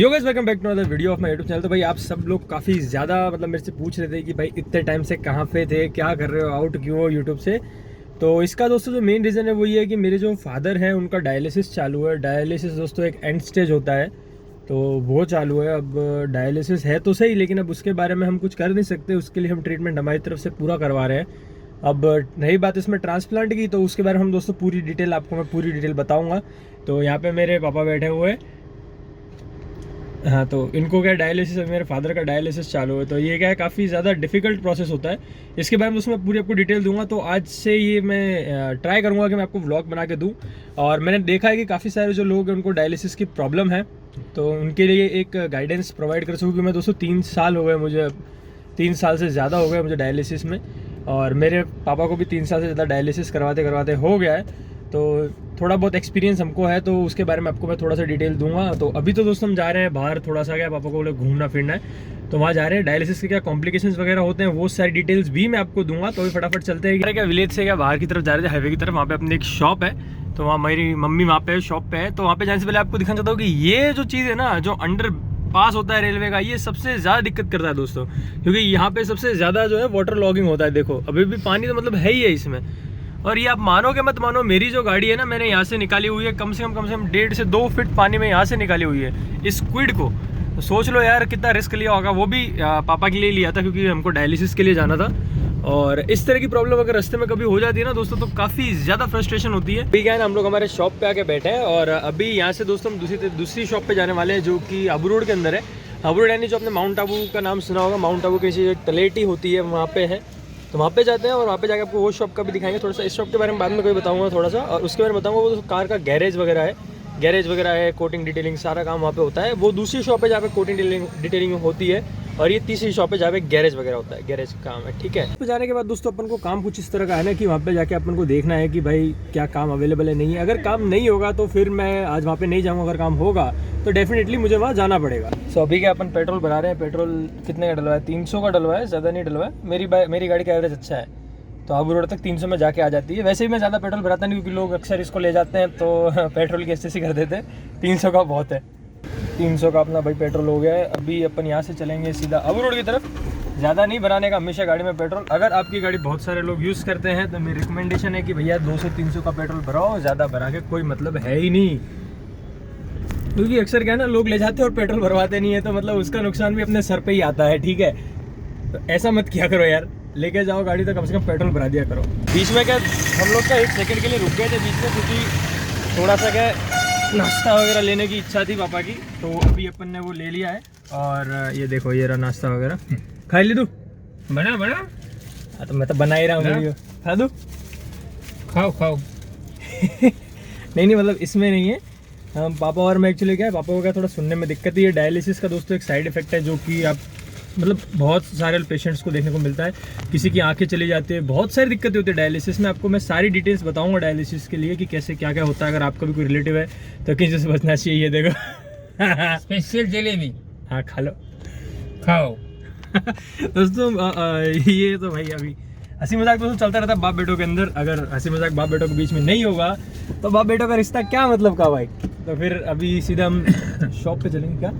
Yo guys welcome back to another video of my YouTube channel. तो भाई आप सब लोग काफ़ी ज़्यादा मेरे से पूछ रहे थे कि भाई इतने टाइम से कहाँ पे थे, क्या कर रहे हो, आउट क्यों हो यूट्यूब से। तो इसका दोस्तों जो मेन रीज़न है वो ये है कि मेरे जो फादर हैं उनका डायलिसिस चालू है। डायलिसिस दोस्तों एक एंड स्टेज होता है, तो वो चालू है। अब डायलिसिस है तो सही, लेकिन अब उसके बारे में हम कुछ कर नहीं सकते। उसके लिए हम ट्रीटमेंट हमारी तरफ से पूरा करवा रहे हैं। अब रही बात इसमें ट्रांसप्लांट की, तो उसके बारे में हम दोस्तों पूरी डिटेल आपको मैं पूरी डिटेल बताऊँगा। तो यहाँ पर मेरे पापा बैठे हुए हैं। हाँ, तो इनको क्या डायलिसिस, मेरे फादर का डायलिसिस चालू है। तो ये क्या है, काफ़ी ज़्यादा डिफिकल्ट प्रोसेस होता है। इसके बारे में उसमें पूरी आपको डिटेल दूंगा। तो आज से ये मैं ट्राई करूंगा कि मैं आपको व्लॉग बना के दूं। और मैंने देखा है कि काफ़ी सारे जो लोग हैं उनको डायलिसिस की प्रॉब्लम है, तो उनके लिए एक गाइडेंस प्रोवाइड कर सकूँ। कि मैं दोस्तों 3 साल हो गए मुझे, 3 साल से ज़्यादा हो गए मुझे डायलिसिस में, और मेरे पापा को भी 3 साल से ज़्यादा डायलिसिस करवाते करवाते हो गया है। तो थोड़ा बहुत एक्सपीरियंस हमको है, तो उसके बारे में आपको मैं थोड़ा सा डिटेल दूंगा। तो अभी तो दोस्तों हम जा रहे हैं बाहर, थोड़ा सा क्या पापा को बोले घूमना फिरना है, तो वहाँ जा रहे हैं। डायलिसिस के क्या कॉम्प्लिकेशंस वगैरह होते हैं वो सारी डिटेल्स भी मैं आपको दूंगा। तो अभी फटाफट चलते हैं। क्या विलेज से क्या बाहर की तरफ जा रहे थे, हाईवे की तरफ। वहाँ पे अपनी एक शॉप है, तो वहाँ मेरी मम्मी वहाँ पे शॉप पे है। तो वहाँ पे जाने से पहले आपको दिखाना चाहता हूँ कि ये जो चीज़ है ना, जो अंडर पास होता है रेलवे का, ये सबसे ज़्यादा दिक्कत करता है दोस्तों, क्योंकि यहाँ पे सबसे ज़्यादा जो है वाटर लॉगिंग होता है। देखो अभी भी पानी तो है ही है इसमें। और ये आप मानोगे मत मानो, मेरी जो गाड़ी है ना, मैंने यहाँ से निकाली हुई है कम से कम 1.5 से 2 फीट पानी में यहाँ से निकाली हुई है इस स्क्विड को। तो सोच लो यार कितना रिस्क लिया होगा। वो भी पापा के लिए लिया था, क्योंकि हमको डायलिसिस के लिए जाना था। और इस तरह की प्रॉब्लम अगर रास्ते में कभी हो जाती है ना दोस्तों, तो काफ़ी ज़्यादा फ्रस्ट्रेशन होती है। अभी क्या है ना, हम लोग हमारे शॉप पे आके बैठे हैं, और अभी यहाँ से दोस्तों हम दूसरी शॉप पे जाने वाले हैं, जो कि आबू रोड के अंदर है। आबू रोड यानी जो आपने माउंट आबू का नाम सुना होगा, माउंट आबू की तलेटी होती है वहाँ पे है। तो वहाँ पे जाते हैं, और वहाँ पे जाके आपको वो शॉप का भी दिखाएंगे थोड़ा सा। इस शॉप के बारे में बाद में कोई बताऊंगा थोड़ा सा, और उसके बारे में बताऊंगा। वो कार का गैरेज वगैरह है, कोटिंग डिटेलिंग सारा काम वहाँ पे होता है। वो दूसरी शॉप है जहाँ पे कोटिंग डिटेलिंग होती है, और ये तीसरी शॉप है जहाँ पे गैरेज वगैरह होता है, गैरेज काम है। ठीक है, तो जाने के बाद दोस्तों अपन को काम कुछ इस तरह का है ना, कि वहाँ पे जाके अपन को देखना है कि भाई क्या काम अवेलेबल है, नहीं है। अगर काम नहीं होगा तो फिर मैं आज वहाँ पे नहीं जाऊँगा। अगर काम होगा तो डेफिनेटली मुझे वहाँ जाना पड़ेगा। सो अभी क्या अपन पेट्रोल भरा रहे हैं। पेट्रोल कितने का डलवा है? 300 का डलवा है, ज़्यादा नहीं डलवा है। मेरी गाड़ी का एवरेज अच्छा है, तो आबू रोड तक 300 में जाके आ जाती है। वैसे भी मैं ज़्यादा पेट्रोल भराता नहीं, क्योंकि लोग अक्सर इसको ले जाते हैं तो पेट्रोल की एसएससी कर देते हैं। 300 का बहुत है। 300 का अपना भाई पेट्रोल हो गया है। अभी अपन यहाँ से चलेंगे सीधा आबू रोड की तरफ। ज़्यादा नहीं भराने का हमेशा गाड़ी में पेट्रोल। अगर आपकी गाड़ी बहुत सारे लोग यूज़ करते हैं तो मेरी रिकमेंडेशन है कि भैया 200-300 का पेट्रोल भराओ, ज़्यादा भरा के कोई मतलब है ही नहीं। क्योंकि अक्सर क्या है ना, लोग ले जाते हैं और पेट्रोल भरवाते नहीं है, तो उसका नुकसान भी अपने सर पे ही आता है। ठीक है, तो ऐसा मत किया करो यार, लेके जाओ गाड़ी तो कम से कम पेट्रोल भरा दिया करो। बीच में क्या हम लोग का 1 सेकंड के लिए रुक गए थे बीच में, क्योंकि थोड़ा सा क्या नाश्ता वगैरह लेने की इच्छा थी पापा की। तो अभी अपन ने वो ले लिया है, और ये देखो ये रहा नाश्ता वगैरह। खा ली तू? बना हाँ, तो मैं तो बना ही रहा हूँ। खा दूँ? खाओ नहीं इसमें नहीं है। हम पापा और मैं एक्चुअली क्या है, पापा को क्या थोड़ा सुनने में दिक्कत है। ये डायलिसिस का दोस्तों एक साइड इफेक्ट है, जो कि आप बहुत सारे पेशेंट्स को देखने को मिलता है। किसी की आंखें चली जाती है, बहुत सारी दिक्कतें होती है डायलिसिस में। आपको मैं सारी डिटेल्स बताऊंगा डायलिसिस के लिए, कि कैसे क्या क्या होता है। अगर आपका भी कोई रिलेटिव है तो किसी से बचना चाहिए। ये देखो स्पेशल जलेबी। हाँ, खा लो, खाओ दोस्तों। ये तो भाई अभी हंसी मजाक दोस्तों चलता रहता है बाप बेटों के अंदर। अगर हंसी मजाक बाप बेटों के बीच में नहीं होगा तो बाप बेटों का रिश्ता क्या मतलब का भाई। तो फिर अभी सीधा हम शॉप पे चलेंगे। क्या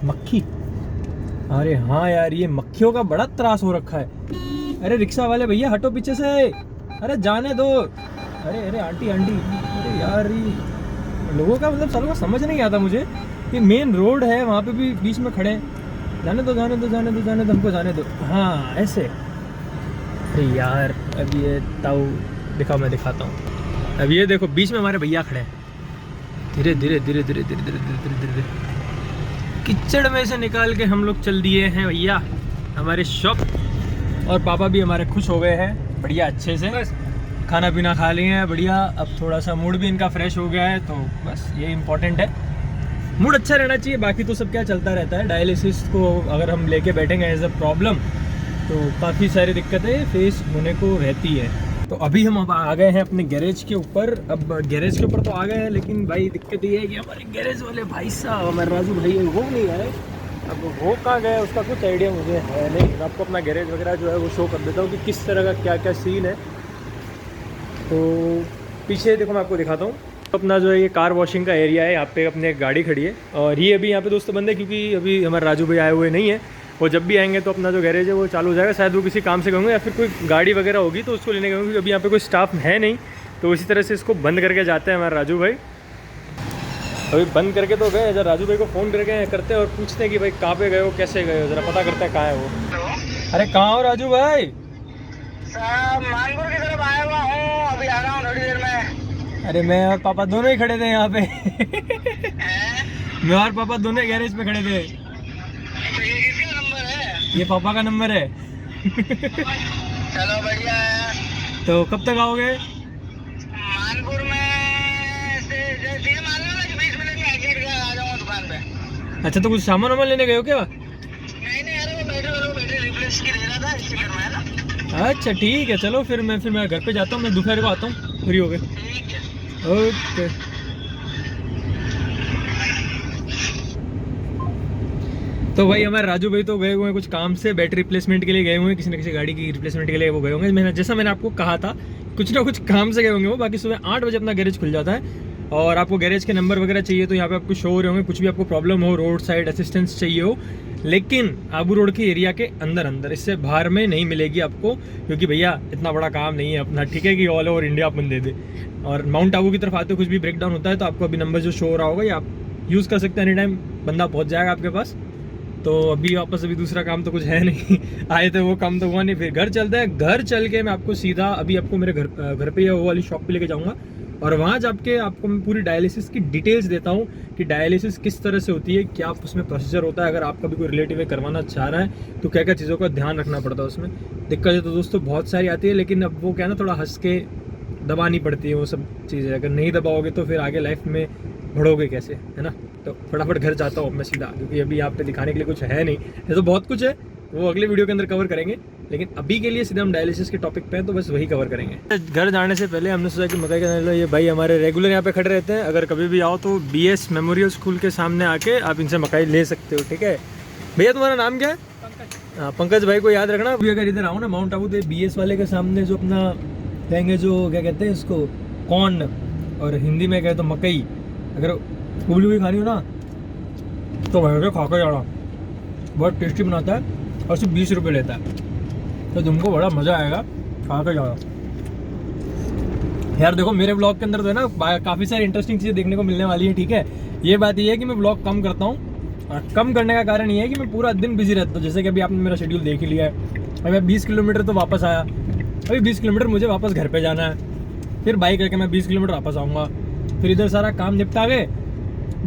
मक्खी? अरे हाँ यार, ये मक्खियों का बड़ा त्रास हो रखा है। अरे रिक्शा वाले भैया हटो पीछे से, अरे जाने दो। अरे आंटी, अरे यार ये लोगों का सालों का समझ नहीं आता मुझे। ये मेन रोड है, वहाँ पे भी बीच में खड़े। जाने दो हमको जाने दो। हाँ ऐसे। अरे यार अब ये ताऊ दिखाओ, मैं दिखाता हूँ। अब ये देखो बीच में हमारे भैया खड़े हैं। धीरे धीरे कीचड़ में से निकाल के हम लोग चल दिए हैं भैया हमारे शॉप। और पापा भी हमारे खुश हो गए हैं बढ़िया, अच्छे से खाना पीना खा लिए हैं बढ़िया। अब थोड़ा सा मूड भी इनका फ्रेश हो गया है, तो बस ये इम्पोर्टेंट है। मूड अच्छा रहना चाहिए, बाकी तो सब क्या चलता रहता है। डायलिसिस को अगर हम लेके बैठेंगे एज अ प्रॉब्लम, तो काफ़ी सारी दिक्कतें फेस होने को रहती है। तो अभी हम अब आ गए हैं अपने गैरेज के ऊपर। अब गैरेज के ऊपर तो आ गए हैं, लेकिन भाई दिक्कत ये है कि हमारे गैरेज वाले भाई साहब, हमारे राजू भाई है, वो नहीं आए। अब वो कहाँ गए उसका कुछ आइडिया मुझे है नहीं। आपको अपना गैरेज वगैरह जो है वो शो कर देता हूँ कि किस तरह का क्या क्या सीन है। तो पीछे देखो, मैं आपको दिखाता हूँ। अपना जो है ये कार वॉशिंग का एरिया है, यहाँ पे अपने गाड़ी खड़ी है और ये अभी यहाँ पे दोस्तों बंद है क्योंकि अभी हमारे राजू भाई आए हुए नहीं है। वो जब भी आएंगे तो अपना जो गैरेज है वो चालू हो जाएगा। शायद वो किसी काम से गएंगे या फिर कोई गाड़ी वगैरह होगी तो उसको लेने गए, क्योंकि अभी यहाँ पे कोई स्टाफ है नहीं। तो इसी तरह से इसको बंद करके जाते हैं हमारे राजू भाई। अभी बंद करके तो गए, जरा राजू भाई को फ़ोन करके करते हैं और पूछते हैं कि भाई कहाँ पे गए हो, कैसे गए हो, ज़रा पता करते हैं कहाँ है वो। अरे कहाँ हो राजू भाई? साहब मानपुर की तरफ आया हुआ हूँ, अभी आ रहा हूँ थोड़ी देर में। अरे मैं और पापा दोनों ही खड़े थे यहाँ पे। मैं और पापा दोनों गैरेज पे खड़े थे। तो ये किसका नंबर है? ये पापा का नंबर है। चलो बढ़िया है। तो कब तक आओगे? मानपुर में से ये मान लो ना कि 20 मिनट में एग्जिट कर आ जाऊँगा दुकान पे। अच्छा, तो कुछ सामान वामान लेने गए हो क्या? नहीं नहीं, अरे वो बैटरी रिप्लेस की दे रहा था, इससे करना है ना। अच्छा ठीक है, चलो फिर मैं घर पे जाता हूँ, मैं दोपहर को आता हूँ, फ्री हो गए। ठीक है। ओके। तो भाई हमारे राजू भाई तो गए हुए हैं कुछ काम से, बैटरी रिप्लेसमेंट के लिए गए हुए हैं, किसी न किसी गाड़ी की रिप्लेसमेंट के लिए वो गए होंगे। जैसा मैंने आपको कहा था, कुछ ना कुछ काम से गए होंगे वो। बाकी सुबह 8 बजे अपना गैरेज खुल जाता है और आपको गैरेज के नंबर वगैरह चाहिए तो यहाँ पे आपको शो हो रहे होंगे। कुछ भी आपको प्रॉब्लम हो, रोड साइड असिस्टेंस चाहिए हो, लेकिन आबू रोड के एरिया के अंदर, इससे बाहर में नहीं मिलेगी आपको, क्योंकि भैया इतना बड़ा काम नहीं है अपना, ठीक है, कि ऑल ओवर इंडिया अपन दे दे। और माउंट आबू की तरफ आते कुछ भी ब्रेक डाउन होता है तो आपको अभी नंबर जो शो हो रहा होगा या आप यूज़ कर सकते हैं, एनी टाइम बंदा पहुँच जाएगा आपके पास। तो अभी वापस अभी दूसरा काम तो कुछ है नहीं। आए थे वो काम तो हुआ नहीं, फिर घर चलते हैं। घर चल के मैं आपको सीधा अभी आपको मेरे घर पे वो वाली शॉप पे लेके जाऊंगा और वहाँ जाके आपको मैं पूरी डायलिसिस की डिटेल्स देता हूँ कि डायलिसिस किस तरह से होती है, क्या उसमें प्रोसीजर होता है, अगर आपका भी कोई रिलेटिव है करवाना चाह रहा है तो क्या क्या चीज़ों का ध्यान रखना पड़ता है उसमें। दिक्कतें तो दोस्तों बहुत सारी आती है, लेकिन अब वो क्या ना, थोड़ा हंस के दबानी पड़ती है वो सब चीज़ें। अगर नहीं दबाओगे तो फिर आगे लाइफ में बढ़ोगे कैसे, है ना। तो फटाफट घर जाता हूँ मैं सीधा, क्योंकि अभी यहाँ पे दिखाने के लिए कुछ है नहीं। ये तो बहुत कुछ है, वो अगले वीडियो के अंदर कवर करेंगे, लेकिन अभी के लिए सीधा हम डायलिसिस के टॉपिक पे हैं तो बस वही कवर करेंगे। घर जाने से पहले हमने सोचा कि मकई का दाना, ये भाई हमारे रेगुलर यहाँ पे खड़े रहते हैं। अगर कभी भी आओ तो BS मेमोरियल स्कूल के सामने आके आप इनसे मकई ले सकते हो, ठीक है। भैया तुम्हारा नाम क्या है? हाँ, पंकज भाई को याद रखना। अगर इधर आओ ना माउंट आबू, तो BS वाले के सामने जो अपना कहेंगे, जो क्या कहते हैं इसको, कॉर्न, और हिंदी में कहे तो मकई, अगर उबली हुई खानी हो ना तो भाई खा कर जाना, बहुत टेस्टी बनाता है और सिर्फ 20 रुपये लेता है, तो तुमको बड़ा मज़ा आएगा, खा कर जाना यार। देखो मेरे ब्लॉग के अंदर तो है ना काफ़ी सारी इंटरेस्टिंग चीज़ें देखने को मिलने वाली है, ठीक है। ये बात ये है कि मैं ब्लॉग कम करता हूँ, और कम करने का कारण ये है कि मैं पूरा दिन बिजी रहता हूँ। जैसे कि अभी आपने मेरा शेड्यूल देख ही लिया है, अभी मैं 20 किलोमीटर तो वापस आया, अभी 20 किलोमीटर मुझे वापस घर पे जाना है, फिर बाइक करके मैं 20 किलोमीटर वापस आऊँगा, फिर इधर सारा काम निपटा के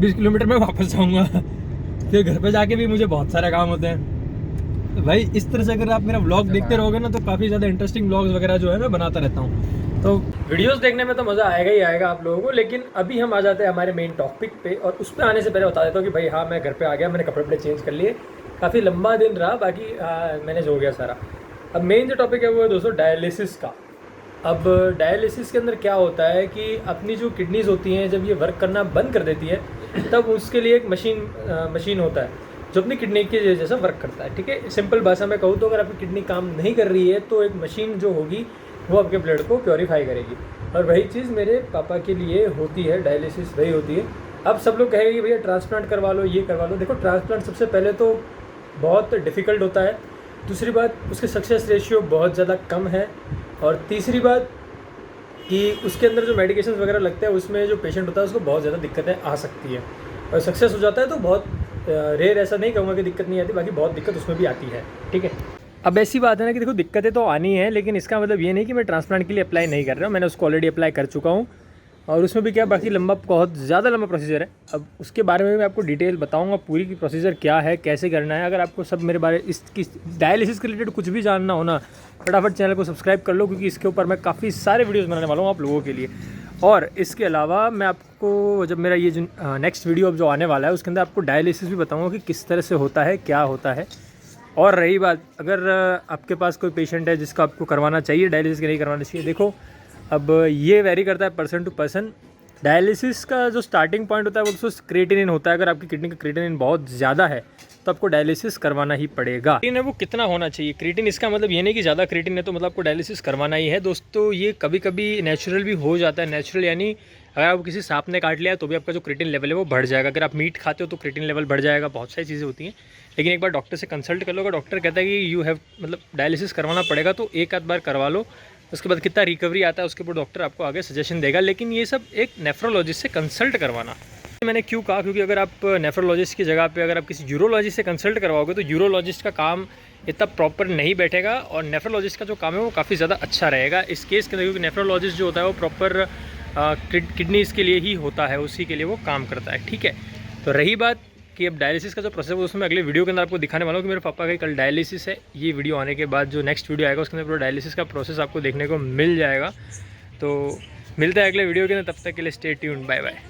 20 किलोमीटर में वापस आऊँगा, फिर घर पे जाके भी मुझे बहुत सारे काम होते हैं। तो भाई इस तरह से अगर आप मेरा व्लॉग देखते रहोगे ना तो काफ़ी ज़्यादा इंटरेस्टिंग व्लॉग्स वगैरह जो है मैं बनाता रहता हूँ। तो वीडियोस देखने में तो मज़ा आएगा ही आएगा आप लोगों को, लेकिन अभी हम आ जाते हैं हमारे मेन टॉपिक पे। और उस पर आने से पहले बता देता हूँ कि भाई हाँ, मैं घर पे आ गया, मैंने कपड़े चेंज कर लिए, काफ़ी लंबा दिन रहा, बाकी मैनेज हो गया सारा। अब मेन जो टॉपिक है वो है दोस्तों डायलिसिस का। अब डायलिसिस के अंदर क्या होता है कि अपनी जो किडनीज़ होती हैं जब ये वर्क करना बंद कर देती है तब उसके लिए एक मशीन होता है जो अपनी किडनी के जैसा वर्क करता है, ठीक है। सिंपल भाषा में कहूँ तो अगर आपकी किडनी काम नहीं कर रही है तो एक मशीन जो होगी वो आपके ब्लड को प्योरीफाई करेगी, और वही चीज़ मेरे पापा के लिए होती है, डायलिसिस वही होती है। अब सब लोग कहेंगे भैया ट्रांसप्लांट करवा लो, ये करवा लो। देखो ट्रांसप्लांट सबसे पहले तो बहुत डिफ़िकल्ट होता है, दूसरी बात उसके सक्सेस रेशियो बहुत ज़्यादा कम है, और तीसरी बात कि उसके अंदर जो मेडिकेशंस वगैरह लगते हैं उसमें जो पेशेंट होता है उसको बहुत ज़्यादा दिक्कतें आ सकती है, और सक्सेस हो जाता है तो बहुत रेयर, ऐसा नहीं कहूँगा कि दिक्कत नहीं आती, बाकी बहुत दिक्कत उसमें भी आती है, ठीक है। अब ऐसी बात है ना कि देखो दिक्कतें तो आनी है, लेकिन इसका मतलब ये नहीं कि मैं ट्रांसप्लांट के लिए अप्लाई नहीं कर रहा हूँ, मैंने उसको ऑलरेडी अप्लाई कर चुका हूँ, और उसमें भी क्या बाकी बहुत ज़्यादा लंबा प्रोसीजर है। अब उसके बारे में मैं आपको डिटेल बताऊंगा पूरी की प्रोसीजर क्या है, कैसे करना है। अगर आपको सब मेरे बारे इसकी डायलिसिस के रिलेटेड कुछ भी जानना हो ना, फटाफट चैनल को सब्सक्राइब कर लो, क्योंकि इसके ऊपर मैं काफ़ी सारे वीडियोज़ बनाने वाला हूँ आप लोगों के लिए। और इसके अलावा मैं आपको जब मेरा ये जो नेक्स्ट वीडियो अब जो आने वाला है उसके अंदर आपको डायलिसिस भी बताऊँगा कि किस तरह से होता है, क्या होता है। और रही बात, अगर आपके पास कोई पेशेंट है जिसको आपको करवाना चाहिए डायलिसिस, के नहीं करवाना चाहिए, देखो अब ये वेरी करता है पर्सन टू पर्सन। डायलिसिस का जो स्टार्टिंग पॉइंट होता है वो दोस्तों क्रिएटिनिन होता है। अगर आपकी किडनी का क्रिएटिनिन बहुत ज़्यादा है तो आपको डायलिसिस करवाना ही पड़ेगा। क्रिएटिन है वो कितना होना चाहिए? क्रिएटिन इसका मतलब ये नहीं कि ज़्यादा क्रिएटिन है तो मतलब आपको डायलिसिस करवाना ही है दोस्तों। ये कभी कभी नेचुरल भी हो जाता है। नेचुरल यानी अगर आप किसी सांप ने काट लिया तो भी आपका जो क्रिएटिन लेवल है वो बढ़ जाएगा। अगर आप मीट खाते हो तो क्रिएटिन लेवल बढ़ जाएगा। बहुत सारी चीज़ें होती हैं, लेकिन एक बार डॉक्टर से कंसल्ट कर लो। अगर डॉक्टर कहता है कि यू हैव मतलब डायलिसिस करवाना पड़ेगा तो एक आध बार करवा लो। उसके बाद कितना रिकवरी आता है उसके ऊपर डॉक्टर आपको आगे सजेशन देगा। लेकिन ये सब एक नेफ्रोलॉजिस्ट से कंसल्ट करवाना। मैंने क्यों कहा, क्योंकि अगर आप नेफ्रोलॉजिस्ट की जगह पे अगर आप किसी यूरोलॉजिस्ट से कंसल्ट करवाओगे तो यूरोलॉजिस्ट का काम इतना प्रॉपर नहीं बैठेगा और नेफ्रोलॉजिस्ट का जो काम है वो काफ़ी ज़्यादा अच्छा रहेगा इस केस के अंदर। क्योंकि नेफ्रोलॉजिस्ट जो होता है वो प्रॉपर किडनीज के लिए ही होता है, उसी के लिए वो काम करता है। ठीक है, तो रही बात कि अब डायलिसिस का जो प्रोसेस है उसमें अगले वीडियो के अंदर आपको दिखाने वाला हूँ कि मेरे पापा का कल डायलिसिस है। ये वीडियो आने के बाद जो नेक्स्ट वीडियो आएगा उसके अंदर पूरा डायलिसिस का प्रोसेस आपको देखने को मिल जाएगा। तो मिलता है अगले वीडियो के अंदर, तब तक के लिए स्टे ट्यून्ड, बाय बाय।